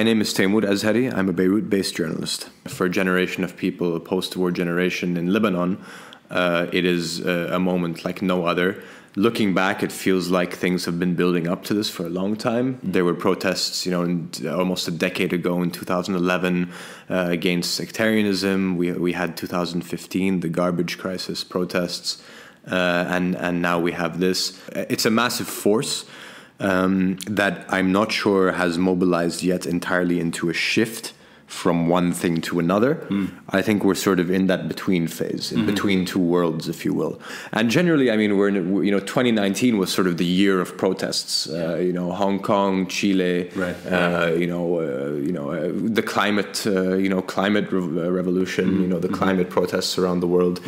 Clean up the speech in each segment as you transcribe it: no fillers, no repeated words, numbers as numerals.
name is Timour Azhari. I'm a Beirut-based journalist. For a generation of people, a post-war generation in Lebanon, it is a moment like no other. Looking back, it feels like things have been building up to this for a long time. There were protests, almost a decade ago in 2011 against sectarianism. We had 2015, the garbage crisis protests, and now we have this. It's a massive force that I'm not sure has mobilized yet entirely into a shift from one thing to another. I think we're sort of in that between phase, in between two worlds, if you will. And generally, I mean, we're in, 2019 was sort of the year of protests. Hong Kong, Chile, the climate, climate revolution, the climate protests around the world.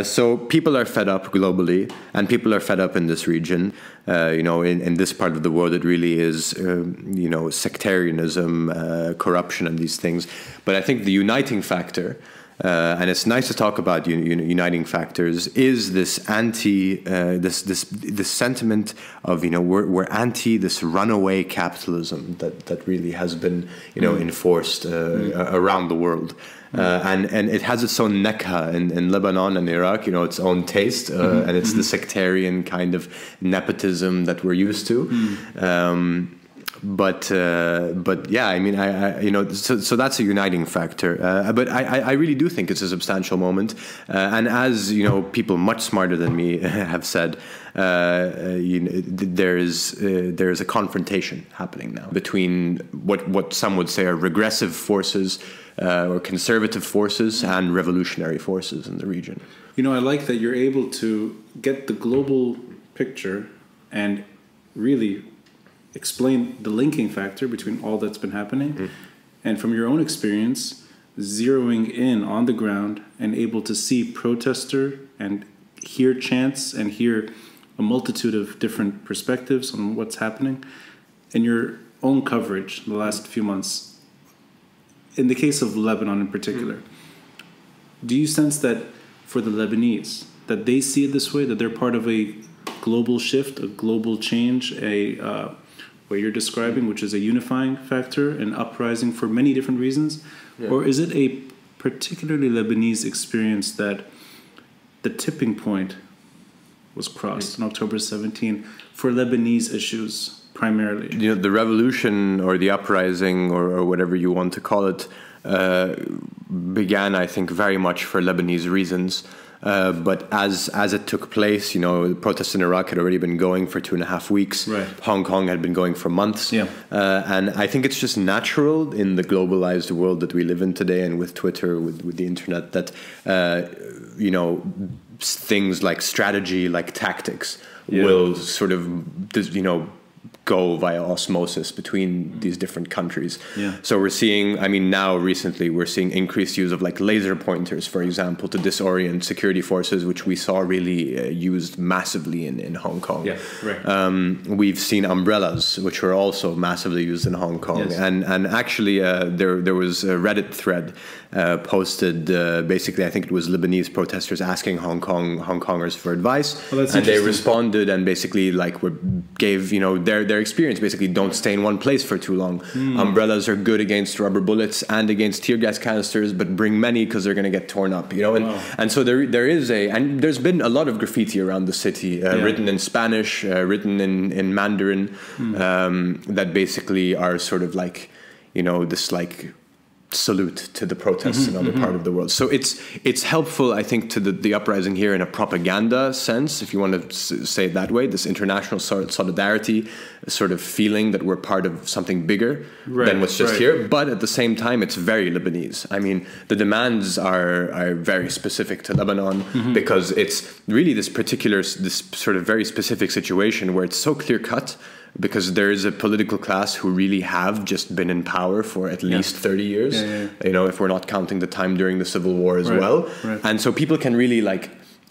So people are fed up globally, and people are fed up in this region. In this part of the world, it really is, sectarianism, corruption, and these things. But I think the uniting factor, and it's nice to talk about uniting factors, is this this sentiment of we're anti this runaway capitalism that really has been enforced around the world. And it has its own nekha in Lebanon and Iraq, its own taste, and it's the sectarian kind of nepotism that we're used to. But yeah, I mean, so that's a uniting factor. But I really do think it's a substantial moment. And as people much smarter than me have said, there is a confrontation happening now between what some would say are regressive forces or conservative forces and revolutionary forces in the region. I like that you're able to get the global picture and really explain the linking factor between all that's been happening, and from your own experience, zeroing in on the ground and able to see protester and hear chants and hear a multitude of different perspectives on what's happening in your own coverage the last few months. In the case of Lebanon in particular, do you sense that for the Lebanese, that they see it this way, that they're part of a global shift, a global change, what you're describing, which is a unifying factor, an uprising for many different reasons? Yeah. Or is it a particularly Lebanese experience that the tipping point was crossed on October 17 for Lebanese issues primarily? The revolution or the uprising or whatever you want to call it began, I think, very much for Lebanese reasons. But as it took place, the protests in Iraq had already been going for 2.5 weeks. Right. Hong Kong had been going for months. Yeah. And I think it's just natural in the globalized world that we live in today, and with Twitter, with the internet, that things like strategy, like tactics, will sort of go via osmosis between these different countries. Yeah. So we're seeing, now recently we're seeing increased use of like laser pointers, for example, to disorient security forces, which we saw really used massively in Hong Kong. Yeah, right. We've seen umbrellas, which were also massively used in Hong Kong. Yes. And actually there was a Reddit thread posted, basically, I think it was Lebanese protesters asking Hong Kongers for advice. Well, and they responded and basically gave, their experience, basically, don't stay in one place for too long. Umbrellas are good against rubber bullets and against tear gas canisters, but bring many because they're going to get torn up, and so there is and there's been a lot of graffiti around the city, written in Spanish, written in Mandarin, that basically are sort of like, this like salute to the protests in other part of the world. So it's helpful, I think, to the uprising here in a propaganda sense, if you want to say it that way, this international solidarity sort of feeling that we're part of something bigger than what's just here. But at the same time, it's very Lebanese. I mean, the demands are very specific to Lebanon, because it's really this sort of very specific situation where it's so clear cut, because there is a political class who really have just been in power for at least 30 years, if we're not counting the time during the Civil War as well. Right. And so people can really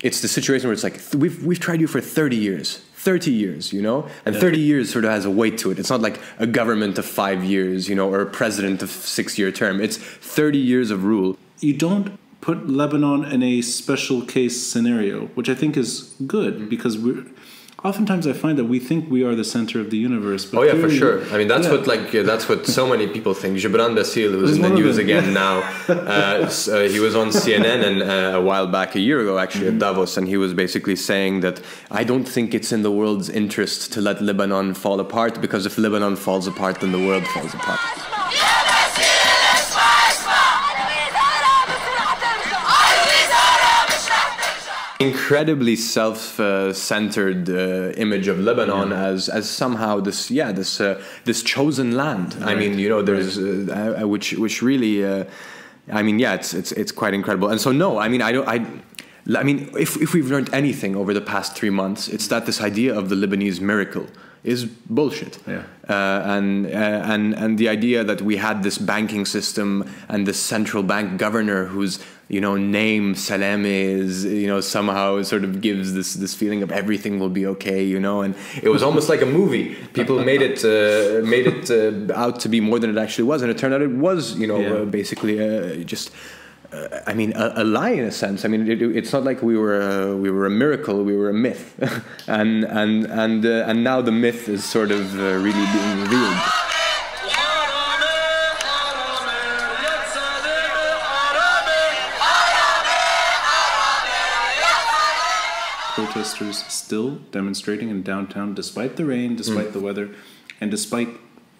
it's the situation where it's like, we've tried you for 30 years, and 30 years sort of has a weight to it. It's not like a government of 5 years, or a president of 6-year term. It's 30 years of rule. You don't put Lebanon in a special case scenario, which I think is good, because oftentimes I find that we think we are the center of the universe. But oh yeah, for sure. I mean, that's that's what so many people think. Gibran Bassil, who's in the news again now, he was on CNN and a while back, a year ago actually, at Davos, and he was basically saying that I don't think it's in the world's interest to let Lebanon fall apart, because if Lebanon falls apart, then the world falls apart. Incredibly self-centered image of Lebanon as somehow this chosen land. Right. I mean, there's which really, it's quite incredible. And so no, I mean, I mean, if we've learned anything over the past 3 months, it's that this idea of the Lebanese miracle is bullshit. Yeah. And the idea that we had this banking system and this central bank governor whose name Salame is somehow sort of gives this feeling of everything will be okay, and it was almost like a movie. People made it out to be more than it actually was, and it turned out it was basically just. I mean, a lie in a sense. I mean, it's not like we were a miracle; we were a myth, and now the myth is sort of really being revealed. Protesters still demonstrating in downtown, despite the rain, despite the weather, and despite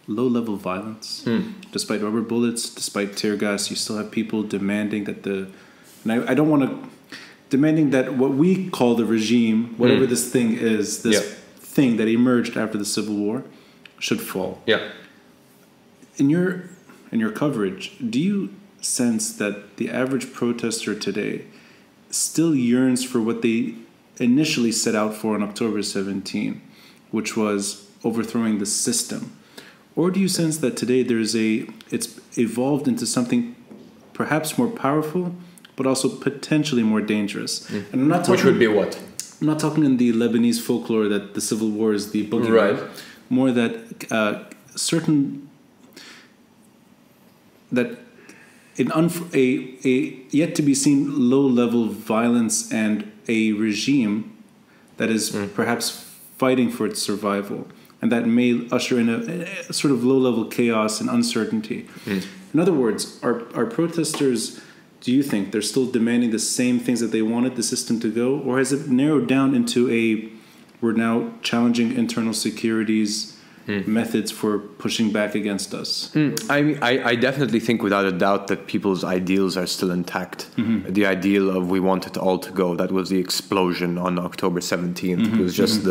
low-level violence, despite rubber bullets, despite tear gas. You still have people demanding that I don't want to, demanding that what we call the regime, whatever this thing is, thing that emerged after the Civil War, should fall. Yeah. In your coverage, do you sense that the average protester today still yearns for what they initially set out for on October 17, which was overthrowing the system? Or do you sense that today it's evolved into something perhaps more powerful, but also potentially more dangerous? And I'm not talking, which would be what? I'm not talking in the Lebanese folklore that the civil war is the boogeyman. Right. More that a yet to be seen low-level violence and a regime that is perhaps fighting for its survival, and that may usher in a sort of low-level chaos and uncertainty. In other words, are protesters, do you think, they're still demanding the same things that they wanted the system to go, or has it narrowed down into we're now challenging internal securities methods for pushing back against us? I definitely think without a doubt that people's ideals are still intact. The ideal of we want it all to go, that was the explosion on October 17th. It was just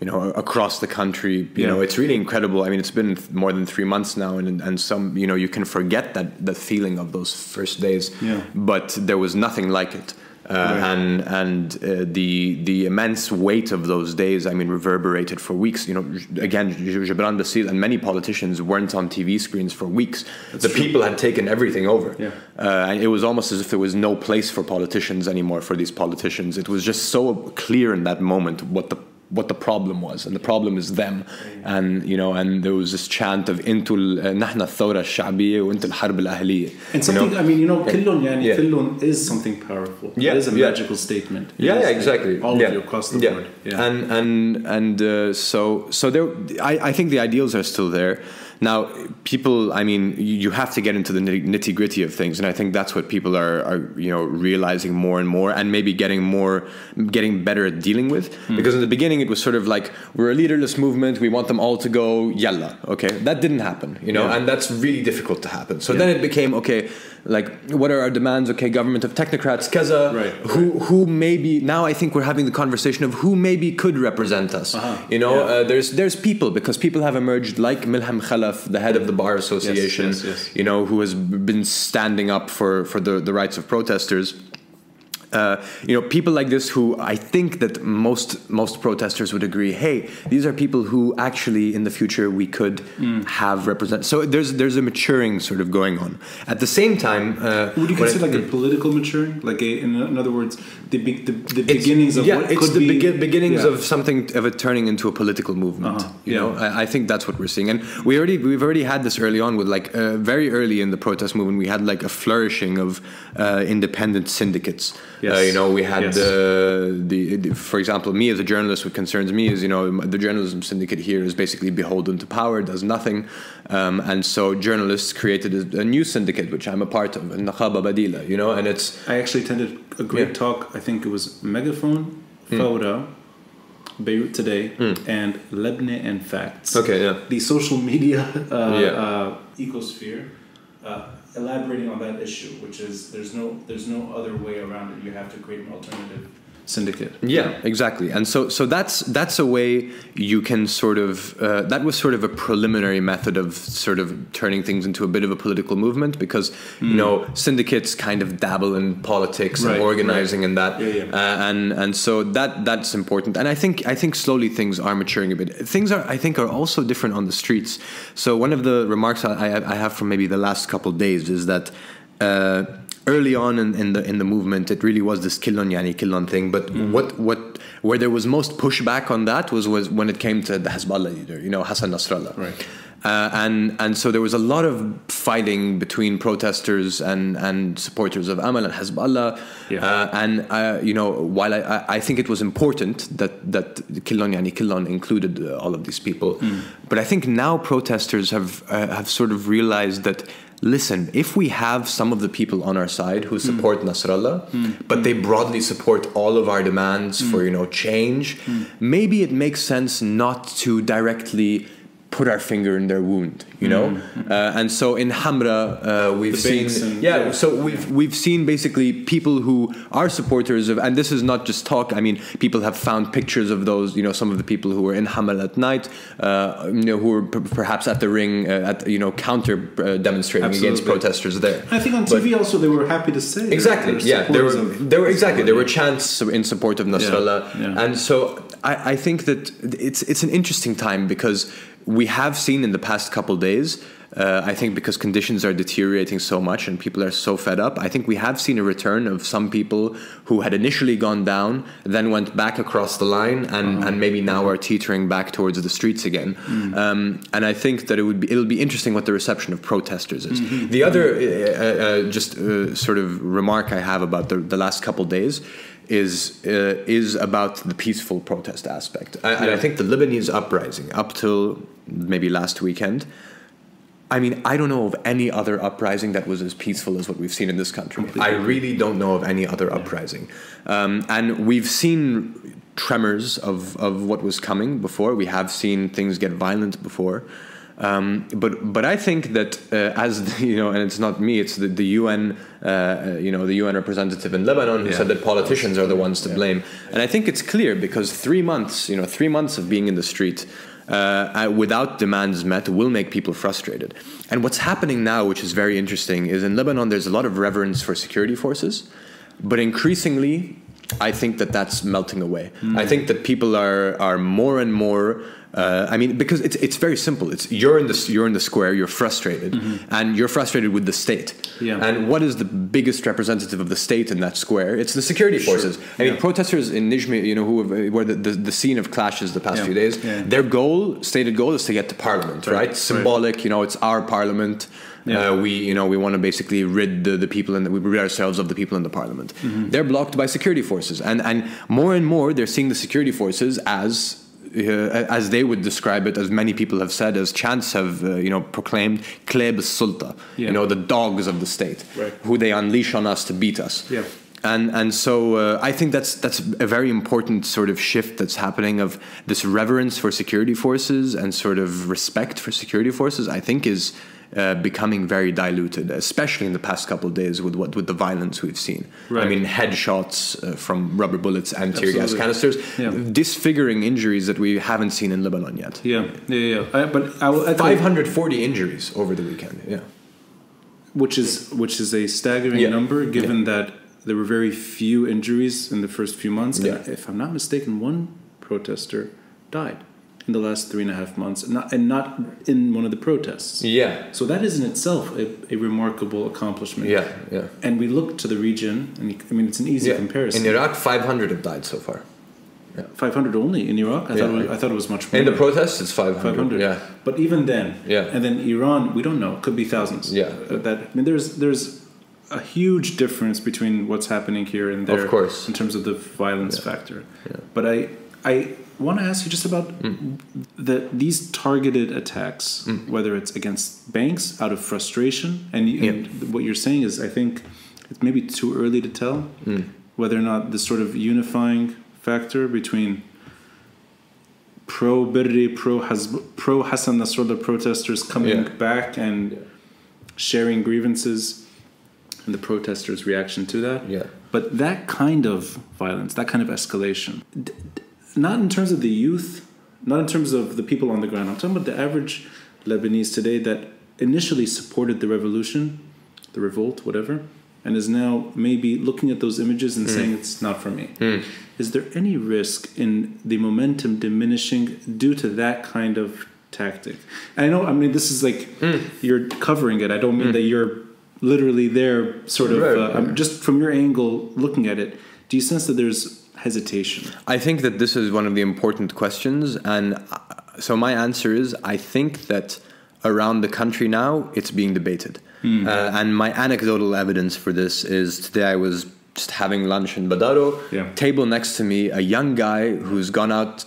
across the country, it's really incredible. I mean, it's been more than 3 months now, and some, you can forget the feeling of those first days, but there was nothing like it. And the immense weight of those days, I mean, reverberated for weeks. Again, Gibran Bassil and many politicians weren't on TV screens for weeks. That's true. People had taken everything over. And it was almost as if there was no place for politicians anymore, for these politicians. It was just so clear in that moment what the problem was, and the problem is them. And and there was this chant of "Intul nahna thawra al-sha'biyya wa intul harb al-ahliyya." And something, Killun is something powerful. It is a magical statement. Exactly. All of you across the board. So there, I think the ideals are still there. Now, people, I mean, you have to get into the nitty-gritty of things, and I think that's what people are realizing more and more, and maybe getting better at dealing with. Because in the beginning, it was sort of like, we're a leaderless movement, we want them all to go, yalla, okay? That didn't happen, and that's really difficult to happen. So then it became, okay, like, what are our demands? Okay, government of technocrats, kaza, who maybe, now I think we're having the conversation of who maybe could represent us. There's people, because people have emerged like Milham Khalaf, the head of the Bar Association, who has been standing up for the rights of protesters. People like this who I think that most protesters would agree, hey, these are people who actually in the future we could have represent. So there's a maturing sort of going on. At the same time, would you consider like a political maturing, like in other words, the beginnings of what could be beginnings of something of it turning into a political movement. I think that's what we're seeing, and we've already had this early on with very early in the protest movement. We had like a flourishing of independent syndicates. Yes. You know, we had Yes. for example, me as a journalist, what concerns me is, you know, the journalism syndicate here is basically beholden to power, does nothing. And so journalists created a new syndicate, which I'm a part of, Nakhaba Badila, you know, and it's... I actually attended a great talk, I think it was Megaphone, Fawda, Beirut Today, and Lebanese and Facts. Okay, yeah. The social media ecosphere, elaborating on that issue, which is there's no other way around it. You have to create an alternative syndicate. Yeah, exactly. And so that's a way you can sort of that was sort of a preliminary method of sort of turning things into a bit of a political movement, because you know, syndicates kind of dabble in politics and organizing and that, and so that's important. And I think slowly things are maturing a bit. Things are also different on the streets. So one of the remarks I have from maybe the last couple of days is that early on in the movement, it really was this killon yani killon thing. But where there was most pushback on that was when it came to the Hezbollah leader, you know, Hassan Nasrallah. Right. And so there was a lot of fighting between protesters and supporters of Amal and Hezbollah. You know, while I think it was important that Killon Yani Killon included all of these people, but I think now protesters have sort of realized that, listen, if we have some of the people on our side who support Nasrallah, but they broadly support all of our demands for, you know, change, maybe it makes sense not to directly put our finger in their wound, you know. And so in Hamra, we've seen, we've seen basically people who are supporters of, and this is not just talk. I mean, people have found pictures of those, you know, some of the people who were in Hamra at night, you know, who were perhaps at the ring, you know, counter demonstrating against protesters there. I think on TV also they were happy to say exactly, there were chants in support of Nasrallah, and so I think that it's an interesting time, because we have seen in the past couple days, I think because conditions are deteriorating so much and people are so fed up, I think we have seen a return of some people who had initially gone down, then went back across the line, and maybe now are teetering back towards the streets again. And I think that it'll be interesting what the reception of protesters is. The other sort of remark I have about the last couple days is about the peaceful protest aspect. And I think the Lebanese uprising up till maybe last weekend, I mean, I don't know of any other uprising that was as peaceful as what we've seen in this country. I really don't know of any other uprising. And we've seen tremors of what was coming before. We have seen things get violent before. But I think that as you know, and it's not me, it's the UN, you know, the UN representative in Lebanon who said that politicians are the ones to blame. And I think it's clear, because 3 months, you know, 3 months of being in the street without demands met will make people frustrated. And what's happening now, which is very interesting, is in Lebanon there's a lot of reverence for security forces, but increasingly I think that that's melting away. I think that people are more and more. I mean, because it's very simple. It's you're in the square. You're frustrated, and you're frustrated with the state. And what is the biggest representative of the state in that square? It's the security forces. I mean, protesters in Nijmeh, you know, who were the scene of clashes the past few days. Their stated goal, is to get to parliament. Right? Symbolic. You know, it's our parliament. We want to basically rid the people, and we rid ourselves of the people in the parliament. They're blocked by security forces, and more they're seeing the security forces as they would describe it, as many people have said, as chants have proclaimed, kleb sulta, you know, the dogs of the state, who they unleash on us to beat us. And so I think that's a very important sort of shift that's happening, of this reverence for security forces and sort of respect for security forces. I think is becoming very diluted, especially in the past couple of days with the violence we've seen. I mean, headshots from rubber bullets and tear gas canisters, disfiguring injuries that we haven't seen in Lebanon yet. But I 540 injuries over the weekend. Which is a staggering number, given that there were very few injuries in the first few months. And if I'm not mistaken, one protester died in the last 3.5 months, and not in one of the protests. So that is in itself a remarkable accomplishment. And we look to the region, and I mean, it's an easy comparison. In Iraq, 500 have died so far. 500 only in Iraq? I thought it was much more. In the protests, it's 500. But even then, and then Iran, we don't know. It could be thousands. That, I mean, there's a huge difference between what's happening here and there, of course, in terms of the violence factor. But I want to ask you just about these targeted attacks, whether it's against banks out of frustration, and what you're saying is, I think it's maybe too early to tell whether or not this sort of unifying factor between pro-Birri, pro-Hassan Nasrallah protesters coming back and sharing grievances, and the protesters' reaction to that. But that kind of violence, that kind of escalation, not in terms of the youth, not in terms of the people on the ground. I'm talking about the average Lebanese today that initially supported the revolution, the revolt, whatever, and is now maybe looking at those images and saying it's not for me. Is there any risk in the momentum diminishing due to that kind of tactic? And I know, I mean, this is like you're covering it. I don't mean that you're literally there, sort of. Just from your angle looking at it, do you sense that there's hesitation? I think that this is one of the important questions, and so my answer is I think that around the country now it's being debated. And my anecdotal evidence for this is today I was just having lunch in Badaro. Table next to me, a young guy who's gone out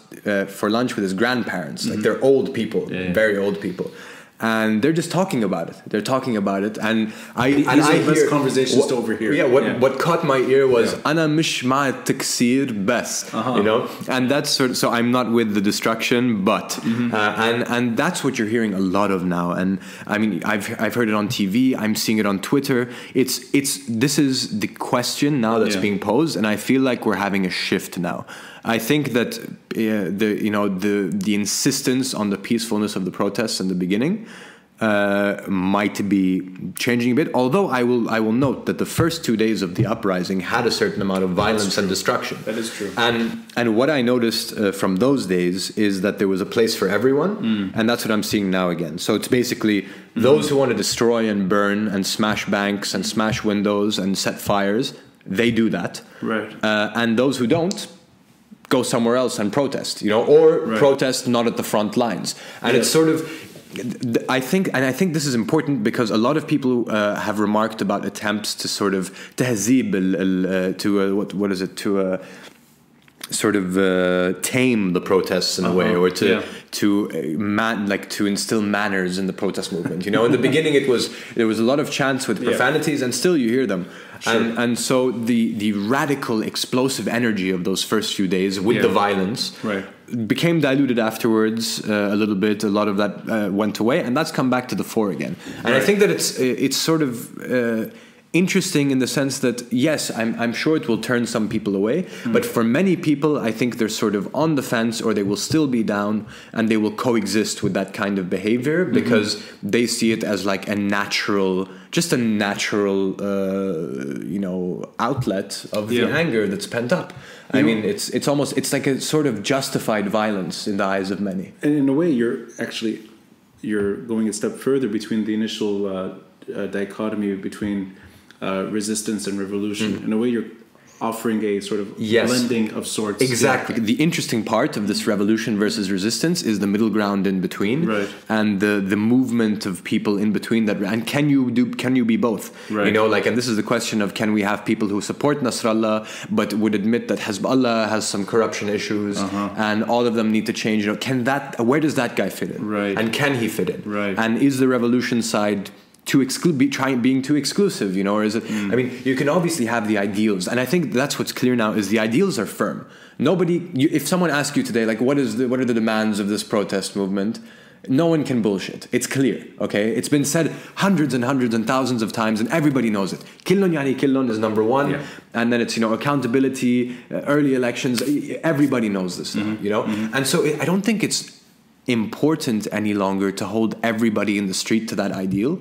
for lunch with his grandparents. Like they're old people, very old people. And they're just talking about it. They're talking about it, and these are the best conversations to overhear. What caught my ear was "Ana mish ma taksir bas," you know, and that's sort of, so I'm not with the destruction, but and that's what you're hearing a lot of now. And I mean, I've heard it on TV. I'm seeing it on Twitter. This is the question now that's being posed, and I feel like we're having a shift now. I think that the insistence on the peacefulness of the protests in the beginning might be changing a bit. Although I will note that the first 2 days of the uprising had a certain amount of violence and destruction. That is true. And what I noticed from those days is that there was a place for everyone, and that's what I'm seeing now again. So it's basically those who want to destroy and burn and smash banks and smash windows and set fires, they do that. Right. And those who don't go somewhere else and protest, or protest not at the front lines. And it's sort of, I think this is important because a lot of people have remarked about attempts to sort of tahzeeb, sort of tame the protests in a way, or to instill manners in the protest movement. In the beginning there was a lot of chants with profanities, and still you hear them. And so the radical explosive energy of those first few days with the violence became diluted afterwards a little bit. A lot of that went away, and that's come back to the fore again. And I think that it's sort of interesting in the sense that, yes, I'm sure it will turn some people away, but for many people, I think they're sort of on the fence, or they will still be down, and they will coexist with that kind of behavior because they see it as like a natural outlet of the anger that's pent up. I mean, it's like a sort of justified violence in the eyes of many. And in a way, you're going a step further between the initial dichotomy between resistance and revolution. In a way, you're offering a sort of blending of sorts. Exactly. The interesting part of this revolution versus resistance is the middle ground in between, and the movement of people in between that. And can you be both? And this is the question of, can we have people who support Nasrallah but would admit that Hezbollah has some corruption issues and all of them need to change? Where does that guy fit in? And can he fit in? And is the revolution side being too exclusive, or is it? I mean, you can obviously have the ideals, and I think that's what's clear now is the ideals are firm. If someone asks you today, like, what are the demands of this protest movement? No one can bullshit. It's clear, okay? It's been said hundreds and hundreds and thousands of times, and everybody knows it. Killon yani killon is number one, and then it's accountability, early elections. Everybody knows this now, and so I don't think it's important any longer to hold everybody in the street to that ideal.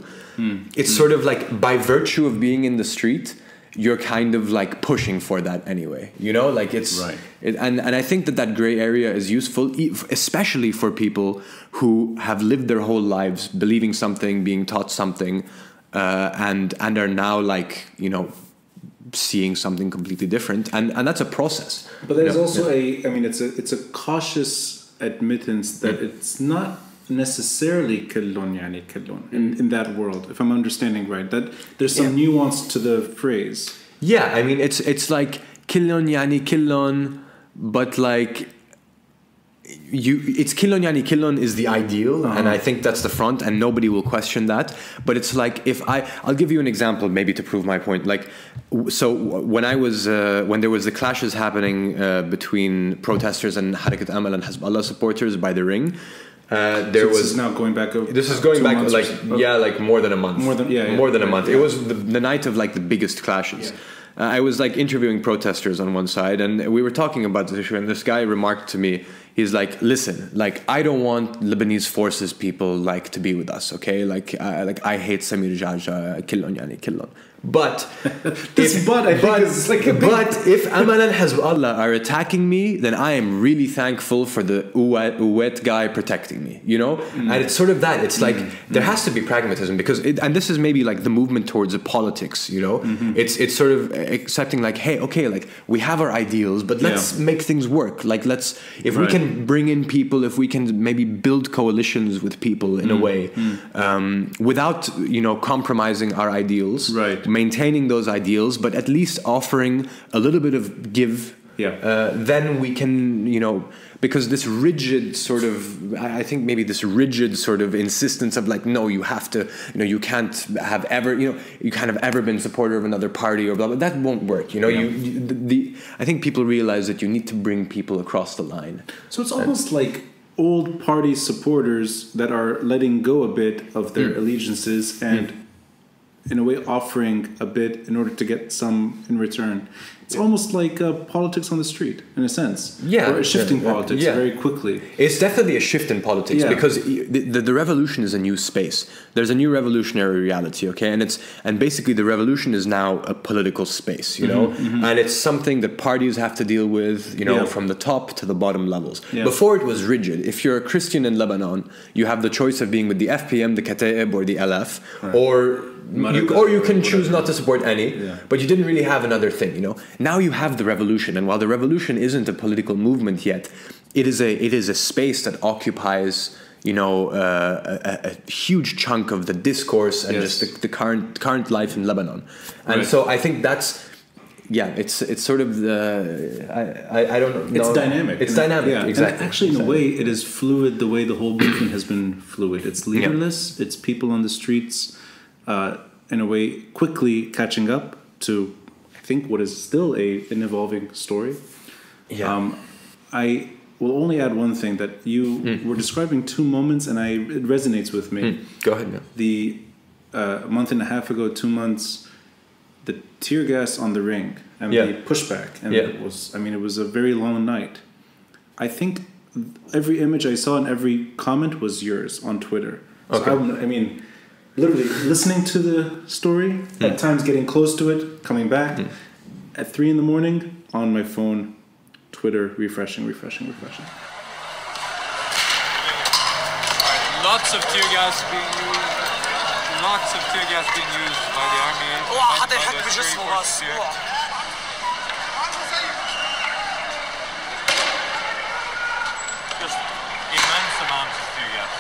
It's sort of like, by virtue of being in the street, you're kind of like pushing for that anyway, like it's and I think that gray area is useful, especially for people who have lived their whole lives believing something, being taught something, and are now like seeing something completely different, and that's a process. But there's also it's a cautious admittance that it's not necessarily كلّن يعني كلّن in that world, if I'm understanding right, that there's some nuance to the phrase. Yeah, I mean it's like كلّن يعني كلّن, but like it's كلّن يعني كلّن is the ideal, and I think that's the front, and nobody will question that. But it's like I'll give you an example maybe to prove my point. Like, so when there was the clashes happening between protesters and Harakat Amal and Hezbollah supporters by the ring. This is now going back. This is going back like more than a month. More than a month. It was the night of like the biggest clashes. I was like interviewing protesters on one side, and we were talking about this issue. And this guy remarked to me, he's like, "Listen, like I don't want Lebanese forces people like to be with us. Okay, like I hate Samir Jaja, killon yani killon." But if Amal and Hezbollah are attacking me, then I am really thankful for the Uwet guy protecting me, you know? And it's sort of that. It's like there has to be pragmatism, because and this is maybe like the movement towards the politics, you know? It's sort of accepting like, hey, okay, like we have our ideals, but let's make things work. Like if we can bring in people, if we can maybe build coalitions with people in a way, without, you know, compromising our ideals. Right. Maintaining those ideals, but at least offering a little bit of give, then we can, you know, because this rigid sort of, I think maybe this rigid sort of insistence of like, no, you have to, you know, you can't have ever, you know, you can't have ever been supporter of another party or blah, blah, that won't work, you know. I think people realize that you need to bring people across the line. So it's almost like old party supporters that are letting go a bit of their allegiances and in a way offering a bit in order to get some in return. It's almost like politics on the street, in a sense. Yeah. Or shifting politics very quickly. It's definitely a shift in politics because the revolution is a new space. There's a new revolutionary reality, okay? And basically the revolution is now a political space, you know? And it's something that parties have to deal with, you know, from the top to the bottom levels. Before it was rigid. If you're a Christian in Lebanon, you have the choice of being with the FPM, the Kataib, or the LF, or you can choose not to support any, but you didn't really have another thing, you know. Now you have the revolution, and while the revolution isn't a political movement yet, it is a space that occupies, you know, a huge chunk of the discourse and just the current life in Lebanon. And so I think that's it's sort of the I don't know. It's dynamic. It's dynamic, exactly. And actually, in a way, it is fluid. The way the whole movement has been fluid. It's leaderless. It's people on the streets. In a way, quickly catching up to, I think, what is still an evolving story. I will only add one thing, that you were describing two moments, and it resonates with me. Go ahead. The month and a half ago, 2 months, the tear gas on the ring and the pushback, and it was a very long night. I think every image I saw and every comment was yours on Twitter. Okay. So I mean, literally listening to the story, at times getting close to it, coming back, at 3 a.m, on my phone, Twitter, refreshing. Lots of tear gas being used. Lots of tear gas being used by the army. Just immense amounts of tear gas.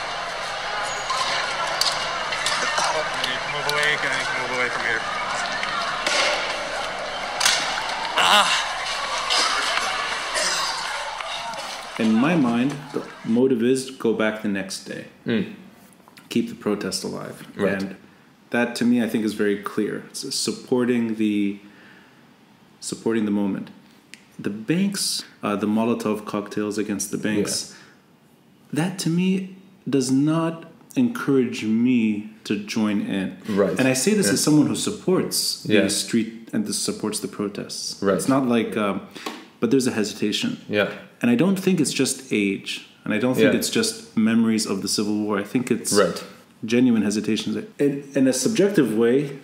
Move away, can I move away from here? In my mind, the motive is go back the next day. Keep the protest alive. Right. And that, to me, I think is very clear. It's supporting the moment. The banks, the Molotov cocktails against the banks, that to me does not encourage me to join in. Right. And I say this as someone who supports the street and supports the protests. Right. It's not like, but there's a hesitation. Yeah. And I don't think it's just age. And I don't think it's just memories of the Civil War. I think it's genuine hesitations. In a subjective way,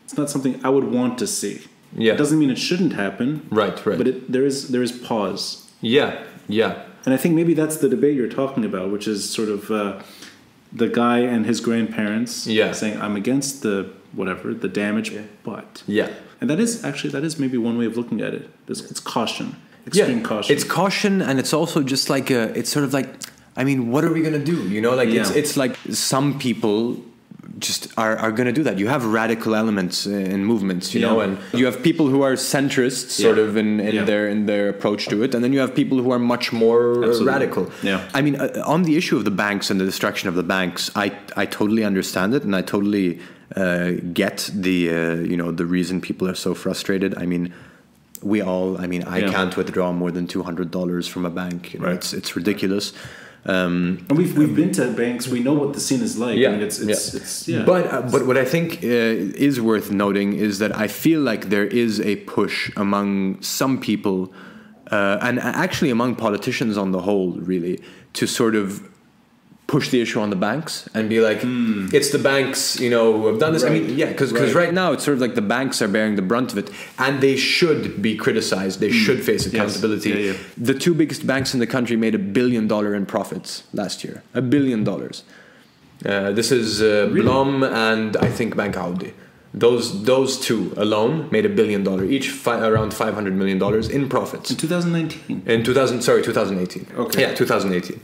it's not something I would want to see. It doesn't mean it shouldn't happen. Right. But there is pause. Yeah. And I think maybe that's the debate you're talking about, which is sort of the guy and his grandparents saying, I'm against the damage, but... And that is maybe one way of looking at it. It's caution. Extreme caution. It's caution, and it's also just like it's sort of like I mean, what are we going to do? You know, like it's like some people just are going to do that. You have radical elements in movements, you know, and you have people who are centrists sort of in their approach to it, and then you have people who are much more radical. Yeah. I mean, on the issue of the banks and the destruction of the banks, I totally understand it, and I totally get the you know, the reason people are so frustrated. I mean, I can't withdraw more than $200 from a bank. You know, it's ridiculous. And we've been to banks. We know what the scene is like. I mean, But what I think is worth noting is that I feel like there is a push among some people, and actually among politicians on the whole, really, to sort of push the issue on the banks and be like, it's the banks, you know, who have done this. I mean, because right now it's sort of like the banks are bearing the brunt of it, and they should be criticized. They should face accountability. Yes. The two biggest banks in the country made $1 billion in profits last year. $1 billion. This is Blom and I think Bank Audi. Those two alone made $1 billion each, around $500 million in profits in 2019. 2018. Okay. Yeah, 2018.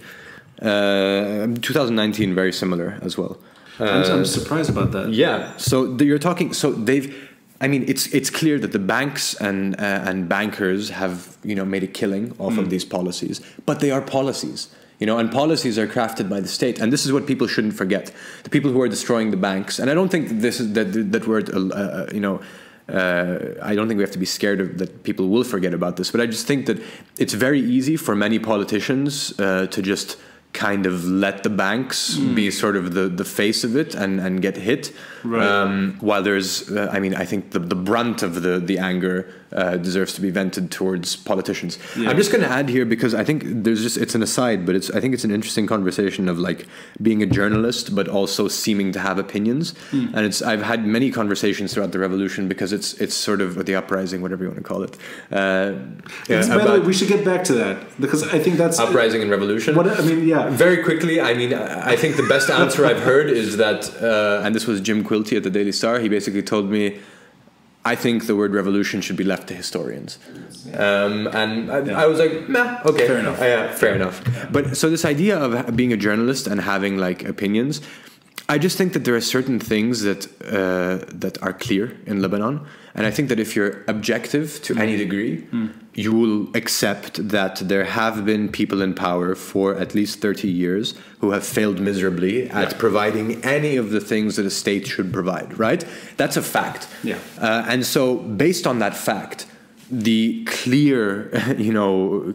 2019 very similar as well. I'm surprised about that. Yeah, so you're talking. So I mean, it's clear that the banks and bankers have, you know, made a killing off of these policies, but they are policies, you know, and policies are crafted by the state, and this is what people shouldn't forget. The people who are destroying the banks, and I don't think this is that word, you know. I don't think we have to be scared of that people will forget about this, but I just think that it's very easy for many politicians to just kind of let the banks be sort of the face of it and get hit, while there's I mean, I think the brunt of the anger deserves to be vented towards politicians. I'm just going to add here, because I think it's an aside, but I think it's an interesting conversation of like being a journalist but also seeming to have opinions, and I've had many conversations throughout the revolution, because it's sort of the uprising, whatever you want to call it. By the way, we should get back to that, because I think that's uprising and revolution. Very quickly, I mean, I think the best answer I've heard is that, and this was Jim Quilty at the Daily Star, he basically told me, I think the word revolution should be left to historians. I was like, nah, okay. Fair enough. Fair enough. But so this idea of being a journalist and having like opinions, I just think that there are certain things that are clear in Lebanon. And I think that if you're objective to any degree, you will accept that there have been people in power for at least 30 years who have failed miserably at providing any of the things that a state should provide, right? That's a fact. And so based on that fact, the clear, you know,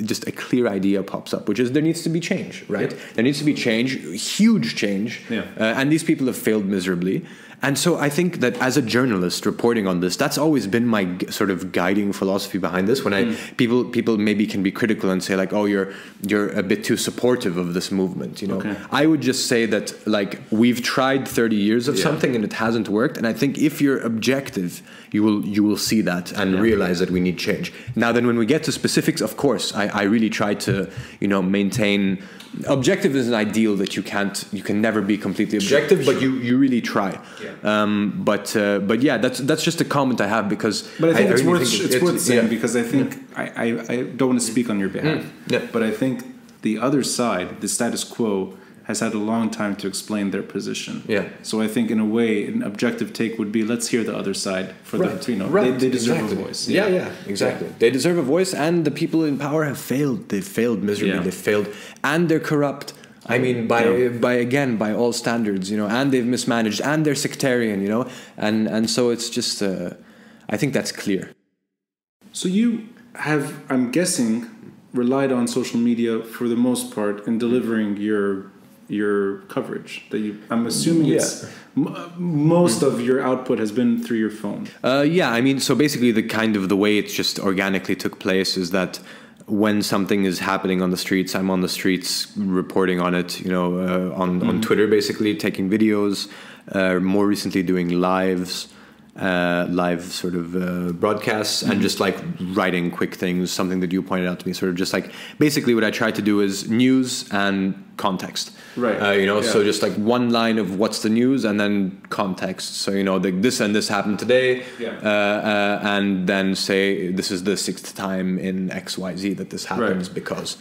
just a clear idea pops up, which is there needs to be change, right? There needs to be change, huge change, and these people have failed miserably. And so I think that as a journalist reporting on this, that's always been my sort of guiding philosophy behind this. When people maybe can be critical and say like, oh, you're a bit too supportive of this movement, you know. I would just say that like we've tried 30 years of something and it hasn't worked. And I think if you're objective, you will see that and realize that we need change. Now then, when we get to specifics, of course, I really try to, you know, maintain. Objective is an ideal that you can never be completely objective, but you really try. But yeah, that's just a comment I have, because but I think it's worth saying, because I think I don't want to speak on your behalf, but I think the other side, the status quo, has had a long time to explain their position. So I think in a way, an objective take would be, let's hear the other side for the, you know, they deserve a voice. Exactly. They deserve a voice, and the people in power have failed. They've failed miserably. They've failed, and they're corrupt. I mean, by all standards, you know, and they've mismanaged, and they're sectarian, you know, and so it's just, I think that's clear. So you have, I'm guessing, relied on social media for the most part in delivering your coverage. I'm assuming it's most of your output has been through your phone. I mean, so basically the way it just organically took place is that when something is happening on the streets, I'm on the streets reporting on it, you know, on Twitter, basically taking videos, more recently doing live sort of broadcasts, and just like writing quick things, something that you pointed out to me, sort of just like basically what I try to do is news and context, you know, so just like one line of what's the news and then context, so you know, this and this happened today, and then say this is the 6th time in XYZ that this happens because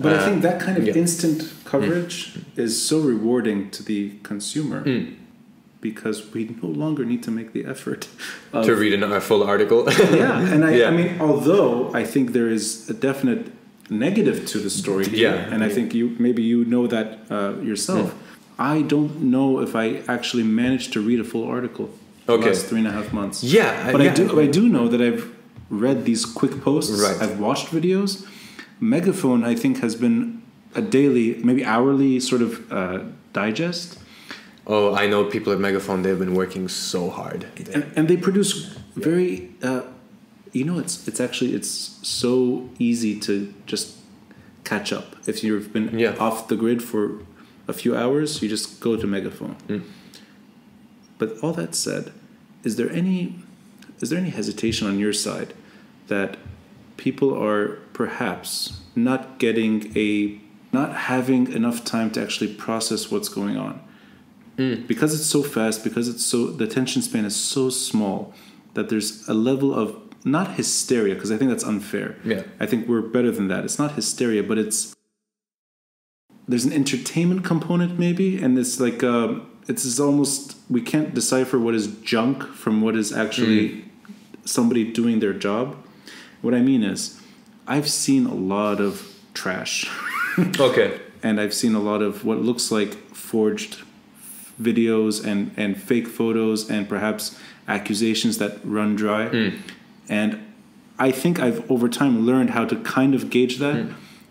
But I think that kind of instant coverage is so rewarding to the consumer because we no longer need to make the effort to read a full article. And I mean, although I think there is a definite negative to the story here, and I think you know that yourself. I don't know if I actually managed to read a full article the last 3.5 months. But I do know that I've read these quick posts. Right. I've watched videos. Megaphone, I think, has been a daily, maybe hourly sort of digest. Oh, I know people at Megaphone. They've been working so hard, and they produce very. It's so easy to just catch up. If you've been off the grid for a few hours, you just go to Megaphone. But all that said, is there any hesitation on your side that people are perhaps not having enough time to actually process what's going on? Because it's so fast, the attention span is so small that there's a level of not hysteria, because I think that's unfair. I think we're better than that. It's not hysteria, but there's an entertainment component maybe, and it's like it's almost, we can't decipher what is junk from what is actually somebody doing their job. What I mean is, I've seen a lot of trash. And I've seen a lot of what looks like forged videos and fake photos and perhaps accusations that run dry. And I think I've over time learned how to kind of gauge that.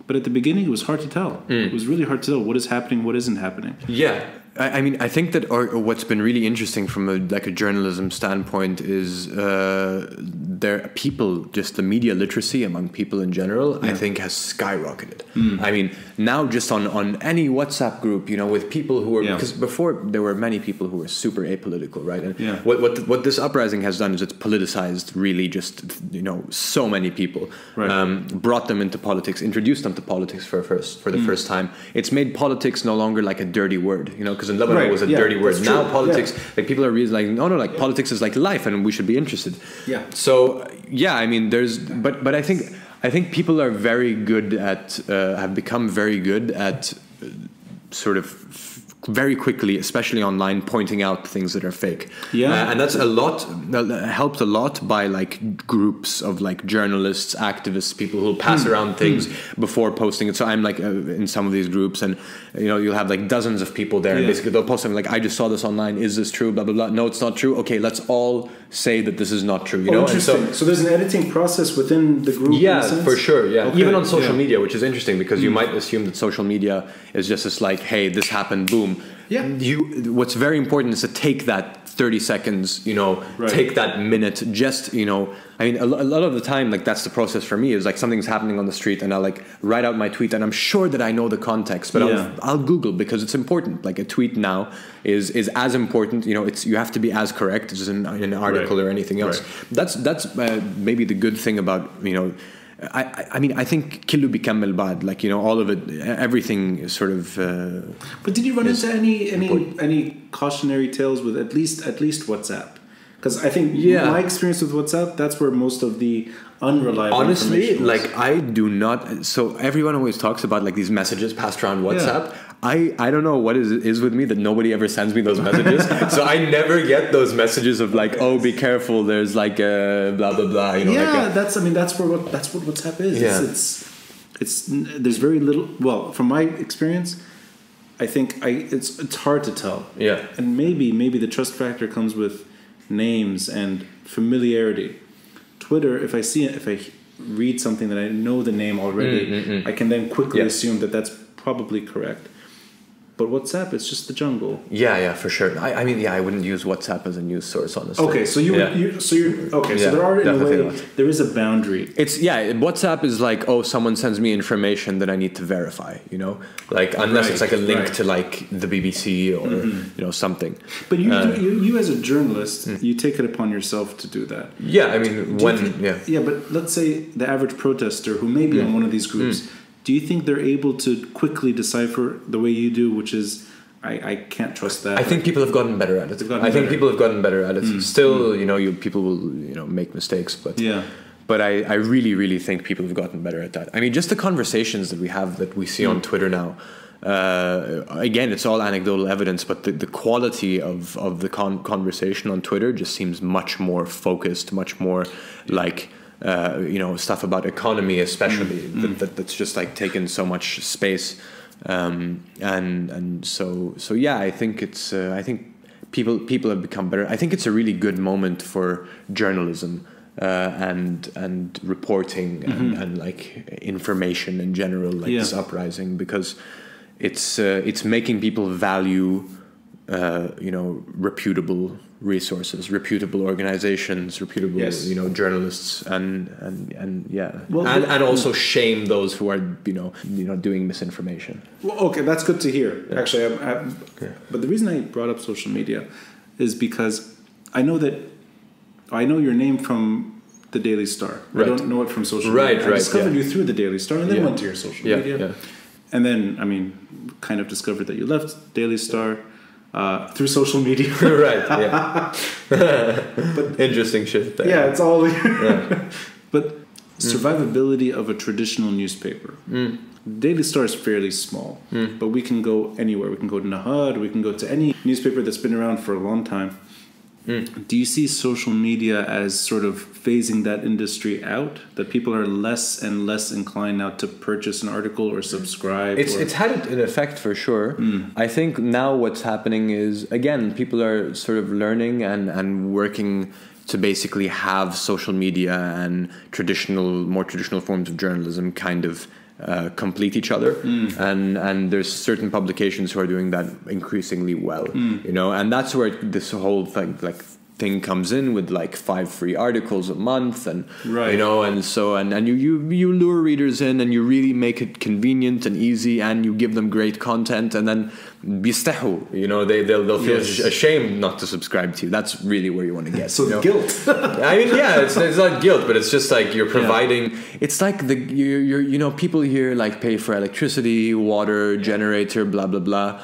But at the beginning, it was hard to tell. It was really hard to tell what is happening, what isn't happening. I mean, I think that what's been really interesting from a journalism standpoint is just the media literacy among people in general, I think has skyrocketed. I mean, now just on any WhatsApp group, with people who are, because before there were many people who were super apolitical, right? And what this uprising has done is it's politicized really just, so many people, brought them into politics, introduced them to politics for the first time. It's made politics no longer like a dirty word, because in Lebanon it was a dirty word. Now politics, like people are realizing, no, politics is like life, and we should be interested. So I mean, but I think people are very good at have become very good at sort of very quickly, especially online, pointing out things that are fake. And that's helped a lot by like groups of like journalists, activists, people who'll pass around things before posting it. So I'm like in some of these groups, and you'll have like dozens of people there, and basically they'll post something like, I just saw this online, is this true, blah blah blah. No, it's not true. Okay, let's all say that this is not true. Interesting. So there's an editing process within the group. For sure. Even on social media, which is interesting because you might assume that social media is just this like, hey, this happened, boom. What's very important is to take that 30 seconds, take that minute, just, I mean, a lot of the time, like, that's the process for me, is like something's happening on the street and I'll like write out my tweet and I'm sure that I know the context, but I'll Google because it's important. Like a tweet now is as important, you have to be as correct as in an article or anything else. That's maybe the good thing about, I mean, I think Killu bikammel bad, like, all of it, everything is sort of. But did you run into any cautionary tales with at least WhatsApp? Because I think my experience with WhatsApp, that's where most of the unreliable honestly, information was. like, I do not. So everyone always talks about like these messages passed around WhatsApp. I don't know what is with me that nobody ever sends me those messages. So I never get those messages of like, oh, be careful, there's like blah blah blah. That's what WhatsApp is. It's there's very little. Well, from my experience, I think it's hard to tell. And maybe the trust factor comes with names and familiarity. Twitter, if I read something that I know the name already, I can then quickly assume that that's probably correct. But WhatsApp, it's just the jungle. Yeah, for sure. I mean, I wouldn't use WhatsApp as a news source, honestly. Okay, so so there are, in a way, there is a boundary. It's WhatsApp is like, oh, someone sends me information that I need to verify, like unless it's like a link to like the BBC or something. But you as a journalist, you take it upon yourself to do that. I mean, but let's say the average protester who may be on one of these groups. Do you think they're able to quickly decipher the way you do, which is, I can't trust that? I think people have gotten better at it. People have gotten better at it. Still, people will, make mistakes, but But I really, really think people have gotten better at that. I mean, just the conversations that we see on Twitter now. Again, it's all anecdotal evidence, but the quality of the conversation on Twitter just seems much more focused, much more like stuff about economy, especially that's just like taken so much space, and so yeah, I think it's I think people have become better. I think it's a really good moment for journalism. And reporting and like information in general, like this uprising, because it's making people value reputable resources, reputable organizations, reputable journalists, and yeah, well, and also shame those who are doing misinformation. Well, okay, that's good to hear. Yeah. Actually, but the reason I brought up social media is because I know your name from the Daily Star. Right. I don't know it from social media. I discovered you through the Daily Star and then went to your social media. Yeah. And then, kind of discovered that you left Daily Star through social media. Right, yeah. But, interesting shit there. Yeah, it's all... But survivability of a traditional newspaper. Daily Star is fairly small, but we can go anywhere. We can go to Nahad, we can go to any newspaper that's been around for a long time. Do you see social media as sort of phasing that industry out? That people are less and less inclined now to purchase an article or subscribe? It's had an effect for sure. I think now what's happening is, again, people are sort of learning and working to basically have social media and more traditional forms of journalism kind of complete each other, and there's certain publications who are doing that increasingly well, and that's where this whole thing comes in with like 5 free articles a month, and and you lure readers in, and you really make it convenient and easy, and you give them great content, and then bistahu, they'll feel ashamed not to subscribe to you. That's really where you want to get. So guilt. I mean, yeah, it's not guilt, but it's just like you're providing. It's like you're people here like pay for electricity, water, generator, blah blah blah.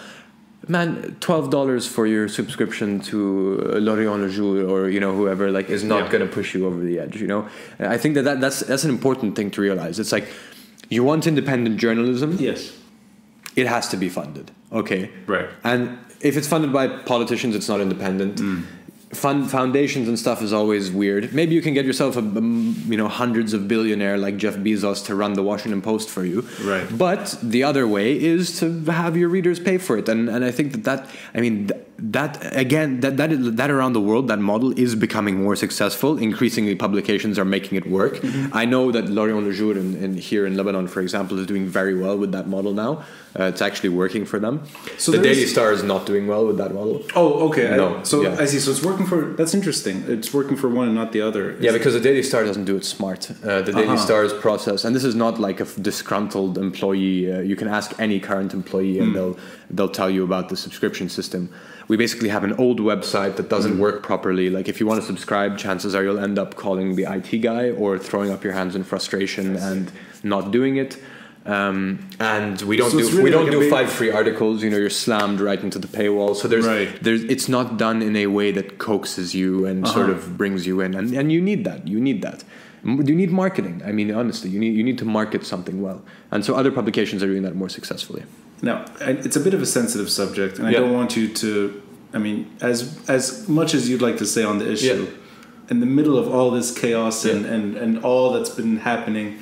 Man, $12 for your subscription to L'Orient Le Jour or whoever is not going to push you over the edge. I think that's an important thing to realize. It's like, you want independent journalism. Yes, it has to be funded. Okay, right. And if it's funded by politicians, it's not independent. Foundations and stuff is always weird. Maybe you can get yourself hundreds of billionaire like Jeff Bezos to run the Washington Post for you. Right. But the other way is to have your readers pay for it, and I think that around the world, that model is becoming more successful. Increasingly, publications are making it work. I know that L'Orient Le Jour here in Lebanon, for example, is doing very well with that model now. It's actually working for them. So the Daily Star is not doing well with that model. Oh, okay. I see. So it's working for... That's interesting. It's working for one and not the other. Because the Daily Star doesn't do it smart. The Daily Star's process, and this is not like a disgruntled employee. You can ask any current employee, and they'll tell you about the subscription system. We basically have an old website that doesn't work properly. Like, if you want to subscribe, chances are you'll end up calling the IT guy or throwing up your hands in frustration and not doing it. And we don't do 5 free articles. You're slammed right into the paywall. So there's it's not done in a way that coaxes you and sort of brings you in, and you need that. You need marketing. I mean, honestly, you need to market something well, and so other publications are doing that more successfully. Now, it's a bit of a sensitive subject, and I don't want you to. I mean, as much as you'd like to say on the issue, in the middle of all this chaos and all that's been happening.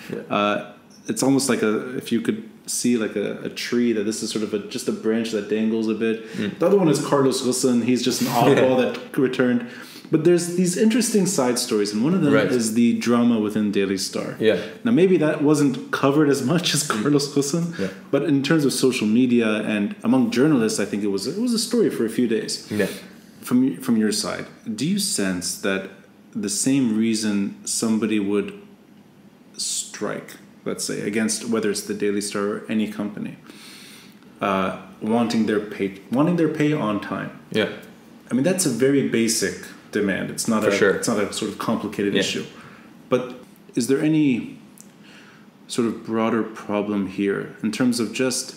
It's almost like if you could see like a tree, that this is sort of just a branch that dangles a bit. The other one is Carlos Ghosn. He's just an oddball that returned. But there's these interesting side stories, and one of them is the drama within Daily Star. Now, maybe that wasn't covered as much as Carlos Ghosn, but in terms of social media and among journalists, I think it was a story for a few days. From your side, do you sense that the same reason somebody would strike, let's say, against whether it's the Daily Star or any company, wanting their pay on time? I mean, that's a very basic demand. It's not it's not a sort of complicated issue. But is there any sort of broader problem here in terms of just,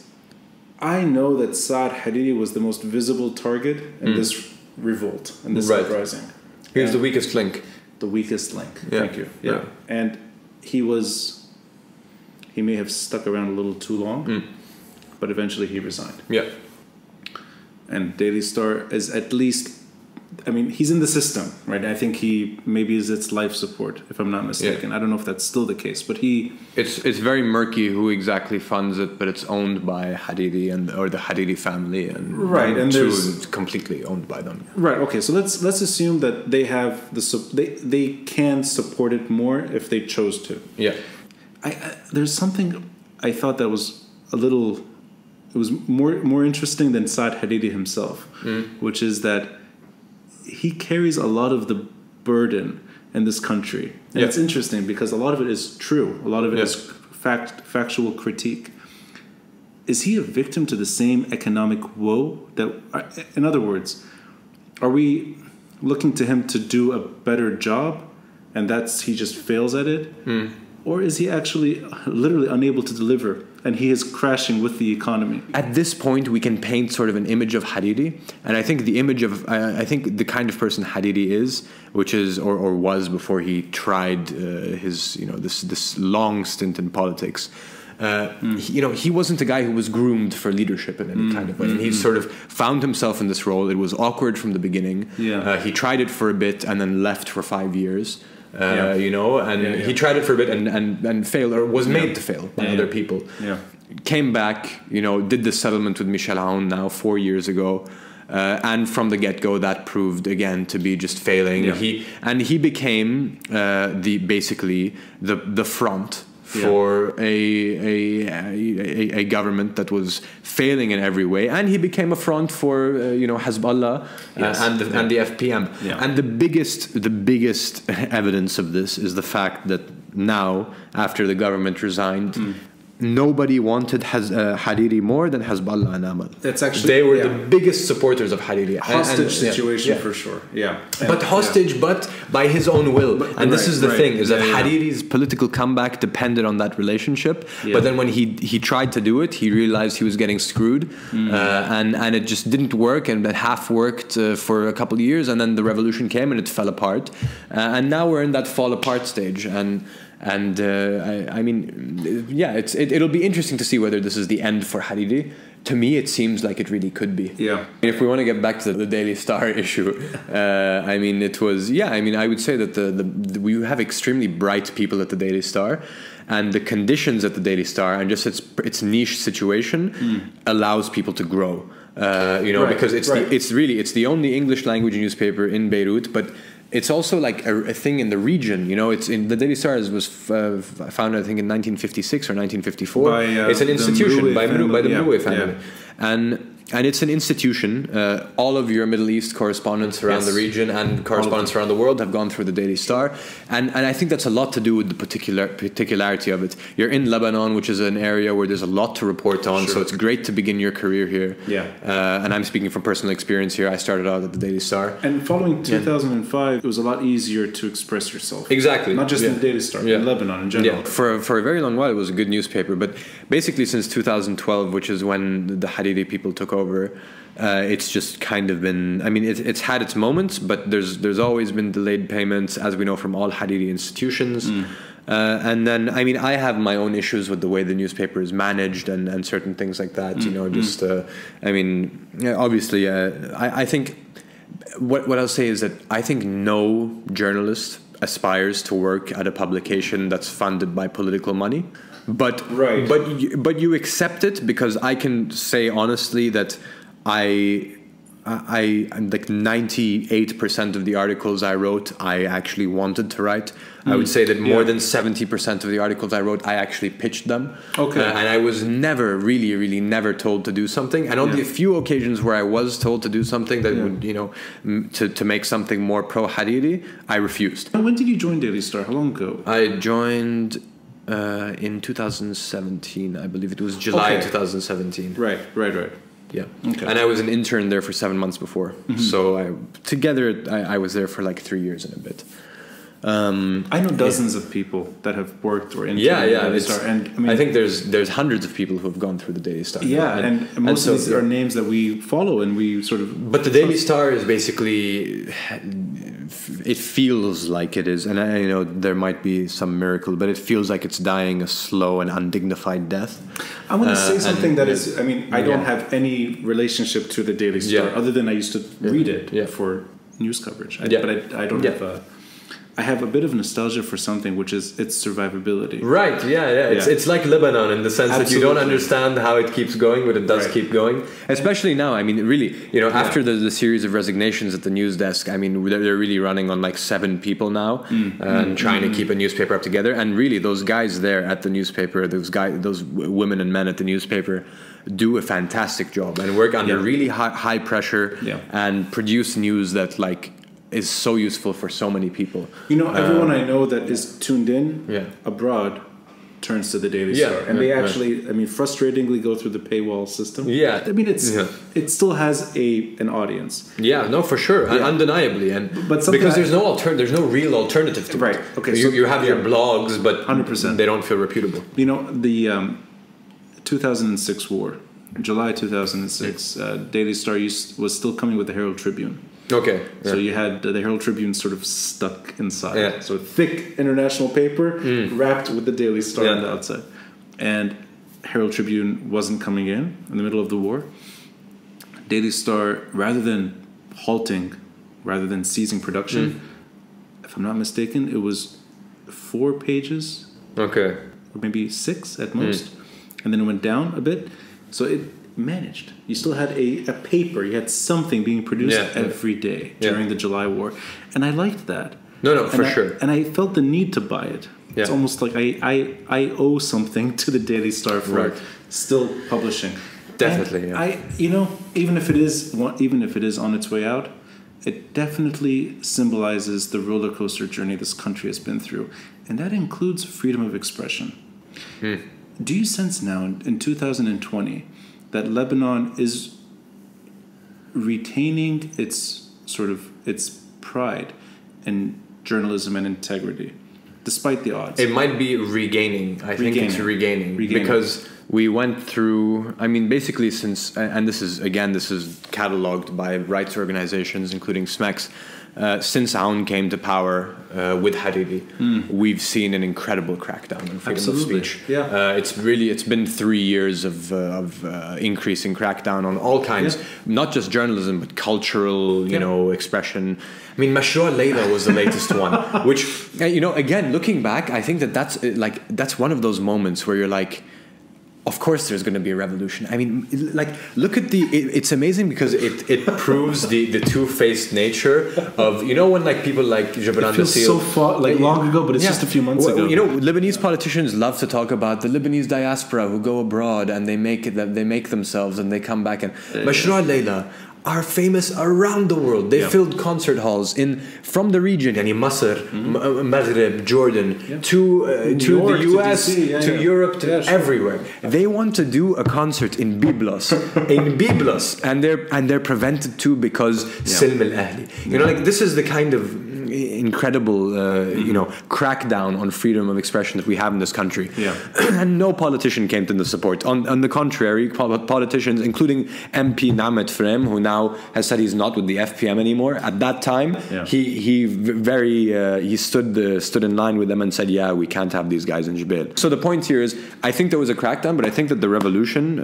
I know that Saad Hariri was the most visible target in this revolt and this uprising. He was the weakest link. the weakest link. Yeah. Thank you. Yeah. And he may have stuck around a little too long, but eventually he resigned. Yeah. And Daily Star is at least, I mean, he's in the system, right? I think he maybe is its life support, if I'm not mistaken. I don't know if that's still the case, but it's very murky who exactly funds it, but it's owned by Hariri or the Hariri family, and right, and it's completely owned by them. Right. Okay. So let's assume that they have they can support it more if they chose to. Yeah. There's something I thought that was a little. It was more interesting than Saad Hariri himself, which is that he carries a lot of the burden in this country. And it's interesting because a lot of it is true. A lot of it is factual critique. Is he a victim to the same economic woe? In other words, are we looking to him to do a better job and he just fails at it? Or is he actually literally unable to deliver and he is crashing with the economy? At this point, we can paint sort of an image of Hariri. And I think the image of, I think the kind of person Hariri is, which is, or was before he tried his, this long stint in politics. He wasn't a guy who was groomed for leadership in any kind of way. And he sort of found himself in this role. It was awkward from the beginning. He tried it for a bit and then left for 5 years. He tried it for a bit and failed, or was made to fail by other people. Came back, did the settlement with Michel Aoun now 4 years ago. And from the get-go, that proved again to be just failing. He became basically the front for a government that was failing in every way, and he became a front for Hezbollah and the FPM. And the biggest evidence of this is the fact that now, after the government resigned, nobody wanted Hariri more than Hezbollah and Amal. They were the biggest supporters of Hariri. Hostage situation for sure. But hostage, but by his own will. And this is the thing, is that Hariri's political comeback depended on that relationship. But then when he tried to do it, he realized he was getting screwed. And it just didn't work, and it half worked for a couple of years, and then the revolution came and it fell apart. And now we're in that fall apart stage. It'll be interesting to see whether this is the end for Hariri. To me, it seems like it really could be. If we want to get back to the Daily Star issue, I would say that we have extremely bright people at the Daily Star, and the conditions at the Daily Star and just its niche situation allows people to grow. Because it's the only English language newspaper in Beirut, but it's also like a thing in the region. It's in the Daily Star was founded, I think, in 1956 or 1954. It's an institution by the Mroué family, and it's an institution. All of your Middle East correspondents around the region and correspondents around the world have gone through the Daily Star, and I think that's a lot to do with the particularity of it. You're in Lebanon, which is an area where there's a lot to report on, so it's great to begin your career here. And I'm speaking from personal experience here. I started out at the Daily Star, and following 2005, it was a lot easier to express yourself. Exactly, not just in the Daily Star, in Lebanon in general. For a very long while, it was a good newspaper, but basically since 2012, which is when the Hariri people took over, it's just kind of been, it's had its moments, but there's always been delayed payments, as we know from all Hariri institutions. And then, I have my own issues with the way the newspaper is managed and certain things like that. Obviously, I think what I'll say is that I think no journalist aspires to work at a publication that's funded by political money. But you accept it, because I can say honestly that I like 98% of the articles I wrote, I actually wanted to write. I would say that more than 70% of the articles I wrote, I actually pitched them. And I was never, really never told to do something. And on the few occasions where I was told to do something that would, to make something more pro-Hariri, I refused. When did you join Daily Star? How long ago? I joined in 2017, I believe it was July 2017. Right. And I was an intern there for 7 months before. So I was there for like 3 years and a bit. I know dozens of people that have worked or interned at Daily Star, and I think there's hundreds of people who have gone through the Daily Star. And most of these are names that we follow and we sort of. But the Daily Star is basically it feels like it is, and you know there might be some miracle, but it feels like it's dying a slow and undignified death. I want to say something that is. I mean, I don't have any relationship to the Daily Star other than I used to read it for news coverage. But I don't have a. I have a bit of nostalgia for something, which is its survivability. Right, It's like Lebanon in the sense that you don't understand how it keeps going, but it does keep going. Especially now, I mean, really, you know, after the series of resignations at the news desk, I mean, they're really running on like 7 people now and trying to keep a newspaper up together. And really, those guys there at the newspaper, those women and men at the newspaper, do a fantastic job and work under really high pressure and produce news that like is so useful for so many people. You know, everyone I know that is tuned in abroad turns to the Daily Star, and they actually, I mean, frustratingly go through the paywall system. Yeah, I mean, it still has an audience. Yeah, no, for sure, undeniably, and but because there's no real alternative to it. Okay, so you have your blogs, but 100% they don't feel reputable. You know, the 2006 war, July 2006, Daily Star was still coming with the Herald Tribune. Okay. So you had the Herald Tribune sort of stuck inside. Yeah. So thick international paper wrapped with the Daily Star on the outside. And Herald Tribune wasn't coming in the middle of the war. Daily Star, rather than ceasing production, if I'm not mistaken, it was 4 pages. Okay. Or maybe 6 at most. And then it went down a bit. So it managed. You still had a paper. You had something being produced every day during the July War, and I liked that. No, for sure. And I felt the need to buy it. Yeah. It's almost like I owe something to the Daily Star for still publishing. Definitely. And even if it is on its way out, it definitely symbolizes the roller coaster journey this country has been through, and that includes freedom of expression. Do you sense now in 2020? That Lebanon is retaining its pride in journalism and integrity, despite the odds. It might be regaining. I think it's regaining because we went through. I mean, basically, since and this is cataloged by rights organizations, including SMEX. Since Aoun came to power with Hariri, we've seen an incredible crackdown on freedom of speech. Yeah. It's been 3 years of increasing crackdown on all kinds, not just journalism but cultural, expression. I mean, Mashrou' Layla was the latest one, which again looking back, I think that's one of those moments where you're like, of course there's going to be a revolution. I mean, like, look at it's amazing because it proves the two-faced nature of, when like people like Gibran Nasir. It feels so far, long ago, but it's just a few months ago. Lebanese politicians love to talk about the Lebanese diaspora who go abroad and they make themselves and they come back and Mashrou' Layla are famous around the world. They filled concert halls from the region, Masr, Maghreb, Jordan, to the US, to Europe, to everywhere. They want to do a concert in Byblos, and they're prevented to because Silm al-Ahli. This is the kind of incredible, crackdown on freedom of expression that we have in this country. And no politician came to the support. On the contrary, politicians, including MP Namet Frem, who now has said he's not with the FPM anymore. At that time, he stood in line with them and said, we can't have these guys in Jubail. So the point here is, I think there was a crackdown, but I think that the revolution,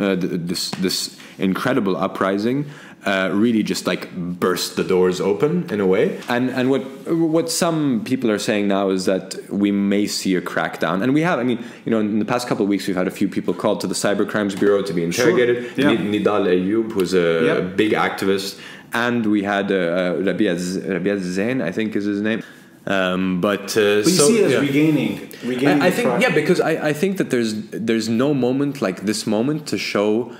this incredible uprising, really just burst the doors open in a way. And what some people are saying now is that we may see a crackdown. And we have, in the past couple of weeks, we've had a few people called to the Cybercrimes Bureau to be interrogated. Sure. Nidal Ayoub, who's a big activist. And we had Rabia Zain, I think is his name. But you see it as regaining. I think, because I think that there's no moment like this moment to show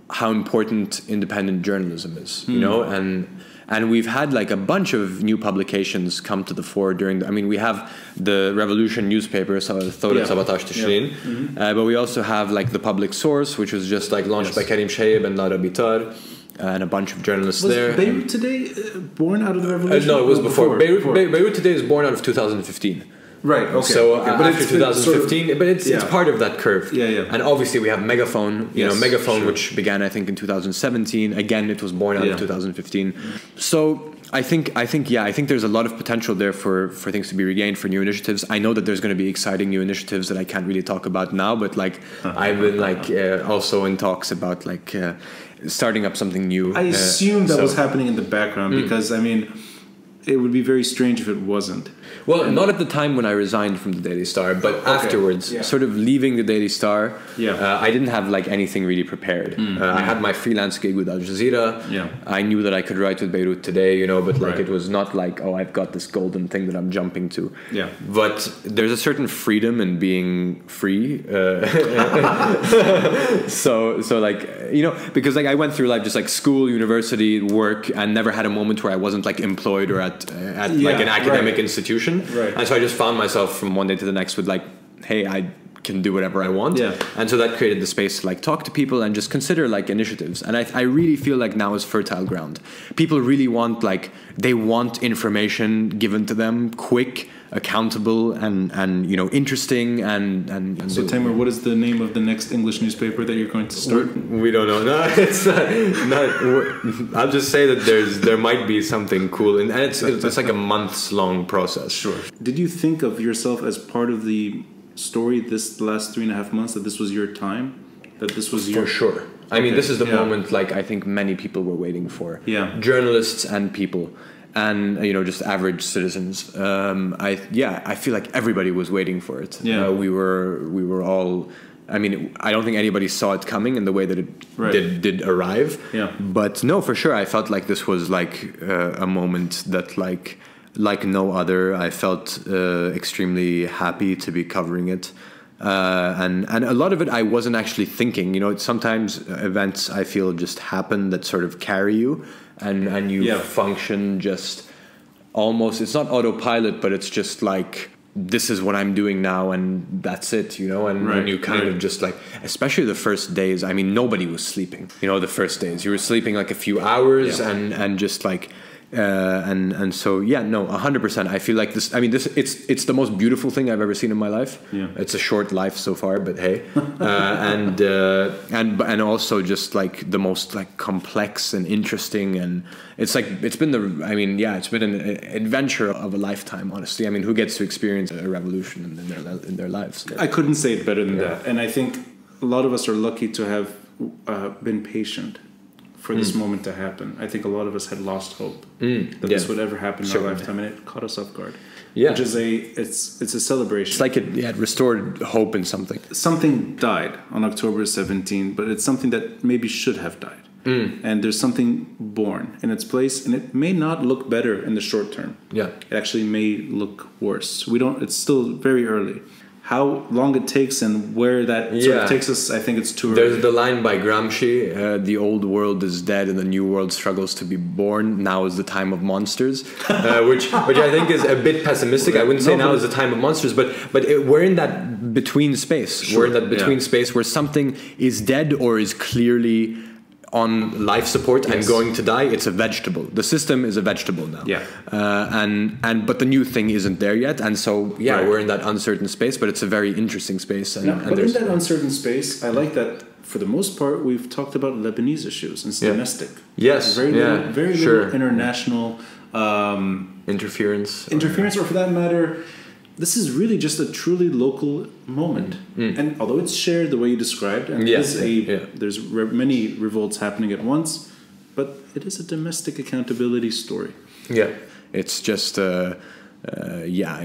how important independent journalism is, and we've had a bunch of new publications come to the fore during we have the Revolution newspaper, Thawrat 17 Tishrin, but we also have the Public Source, which was just launched by Karim Shayeb and Lara Bitar, and a bunch of journalists there. Was Beirut Today born out of the revolution? No, it was before. Beirut Today is born out of 2015. Right. Okay. So but after 2015, but it's part of that curve. And obviously we have Megaphone. Megaphone, which began I think in 2017. Again, it was born out of 2015. So I think there's a lot of potential there for things to be regained, for new initiatives. I know that there's going to be exciting new initiatives that I can't really talk about now, but like I've been like also in talks about like starting up something new. I assume that was happening in the background because I mean, it would be very strange if it wasn't. Well, not at the time when I resigned from the Daily Star, but afterwards, sort of leaving the Daily Star, I didn't have like anything really prepared. I had my freelance gig with Al Jazeera. I knew that I could write with Beirut Today, you know, but like it was not like, oh, I've got this golden thing that I'm jumping to. But there's a certain freedom in being free. So like, you know, because like I went through life just like school, university, work, and never had a moment where I wasn't like employed or at like an academic institution. And so I just found myself from one day to the next with like, hey, I can do whatever I want. And so that created the space to like talk to people and just consider like initiatives. And I really feel like now is fertile ground. People really want like, they want information given to them quick, accountable, and you know, interesting and so Timour, what is the name of the next English newspaper that you're going to start? We don't know. No, it's not. I'll just say that there might be something cool, and it's like a months long process. Sure. Did you think of yourself as part of the story the last 3.5 months, that this was your time, that this was your... For sure. I mean, this is the moment like I think many people were waiting for. Journalists and people. And you know, just average citizens. I feel like everybody was waiting for it. We were all. I mean, I don't think anybody saw it coming in the way that it did arrive. But no, for sure, I felt like this was like a moment that like no other. I felt extremely happy to be covering it. And a lot of it I wasn't actually thinking. You know, sometimes events I feel just happen that sort of carry you. And you function just almost, it's not autopilot, but it's just like, this is what I'm doing now and that's it, you know, and you kind of just like, especially the first days, I mean, nobody was sleeping, you know, the first days. You were sleeping like a few hours and just like, and so 100%. I feel like this. I mean, it's the most beautiful thing I've ever seen in my life. It's a short life so far, but hey, and also just like the most like complex and interesting, and it's been it's been an adventure of a lifetime. Honestly, I mean, who gets to experience a revolution in their lives? I couldn't say it better than that, and I think a lot of us are lucky to have been patient for this moment to happen. I think a lot of us had lost hope that this would ever happen in our lifetime, and it caught us off guard. Which is it's a celebration. It's like it restored hope in something. Something died on October 17, but it's something that maybe should have died. And there's something born in its place, and it may not look better in the short term. It actually may look worse. It's still very early. How long it takes and where that sort of takes us, I think it's too early. There's the line by Gramsci, the old world is dead and the new world struggles to be born. Now is the time of monsters, which I think is a bit pessimistic. I wouldn't say now is the time of monsters, but we're in that between space. We're in that between space where something is dead or is clearly on life support and going to die. It's a vegetable. The system is a vegetable now. But the new thing isn't there yet, and so we're in that uncertain space. But it's a very interesting space. But in that uncertain space, I like that for the most part we've talked about Lebanese issues and it's domestic. Very little international interference, or for that matter. This is really just a truly local moment. And although it's shared the way you described, and there's many revolts happening at once, but it is a domestic accountability story. It's just I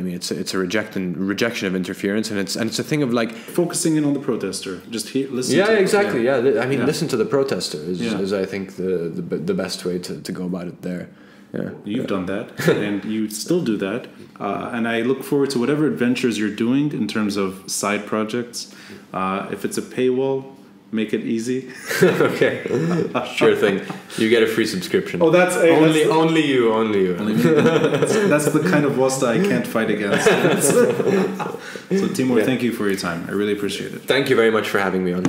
mean, it's a rejection of interference, and it's a thing of like focusing in on the protester. Just listen. Exactly. I mean, listen to the protester is I think the best way to go about it there. You've done that, and you still do that, and I look forward to whatever adventures you're doing in terms of side projects. If it's a paywall, make it easy. Okay, sure thing. You get a free subscription. Oh, that's only you. That's the kind of wasta I can't fight against. So, Timour, thank you for your time. I really appreciate it. Thank you very much for having me on.